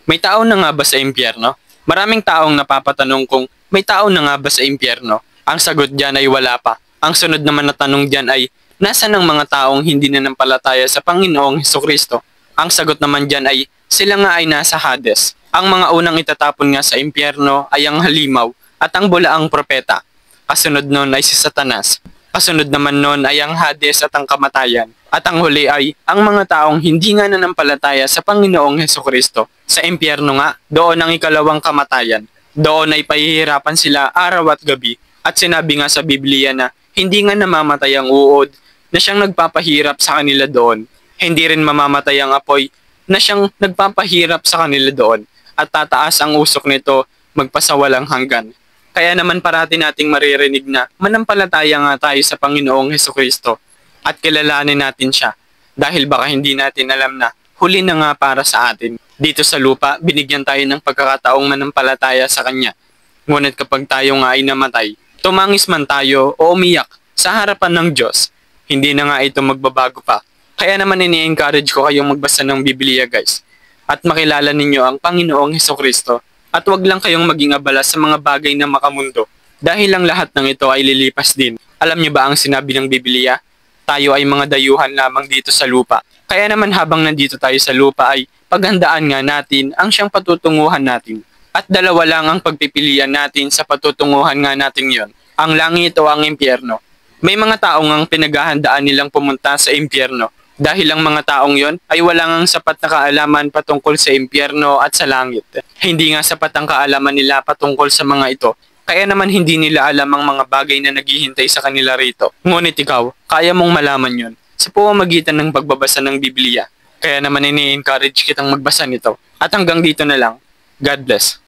May tao na nga ba sa impyerno? Maraming taong napapatanong kung may tao na nga ba sa impyerno? Ang sagot dyan ay wala pa. Ang sunod naman na tanong dyan ay, nasaan ang mga taong hindi nanampalataya sa Panginoong Hesukristo? Ang sagot naman dyan ay, sila nga ay nasa Hades. Ang mga unang itatapon nga sa impyerno ay ang halimaw at ang bulaang propeta. Kasunod nun ay si Satanas. Kasunod naman nun ay ang Hades at ang kamatayan. At ang huli ay ang mga taong hindi nga nanampalataya sa Panginoong Hesukristo. Sa impyerno nga, doon ang ikalawang kamatayan. Doon ay pahihirapan sila araw at gabi. At sinabi nga sa Biblia na hindi nga namamatay ang uod na siyang nagpapahirap sa kanila doon. Hindi rin mamamatay ang apoy na siyang nagpapahirap sa kanila doon. At tataas ang usok nito magpasawalang hanggan. Kaya naman parati nating maririnig na manampalataya nga tayo sa Panginoong Hesukristo at kilalanin natin siya dahil baka hindi natin alam na huli na nga para sa atin. Dito sa lupa, binigyan tayo ng pagkakataong manampalataya sa Kanya. Ngunit kapag tayo nga ay namatay, tumangis man tayo o umiyak sa harapan ng Diyos, hindi na nga ito magbabago pa. Kaya naman ini-encourage ko kayong magbasa ng Biblia guys at makilala ninyo ang Panginoong Hesukristo. At wag lang kayong maging abala sa mga bagay na makamundo dahil ang lahat ng ito ay lilipas din. Alam niyo ba ang sinabi ng Biblia? Tayo ay mga dayuhan lamang dito sa lupa. Kaya naman habang nandito tayo sa lupa ay paghandaan nga natin ang siyang patutunguhan natin. At dalawa lang ang pagpipilian natin sa patutunguhan nga natin yon. Ang langit o ang impyerno. May mga taong ang pinaghahandaan nilang pumunta sa impyerno. Dahil ang mga taong yon ay walang sapat na kaalaman patungkol sa impyerno at sa langit. Hindi nga sapat ang kaalaman nila patungkol sa mga ito. Kaya naman hindi nila alam ang mga bagay na naghihintay sa kanila rito. Ngunit ikaw, kaya mong malaman yon sa pamamagitan ng pagbabasa ng Biblia. Kaya naman ini-encourage kitang magbasa nito. At hanggang dito na lang. God bless.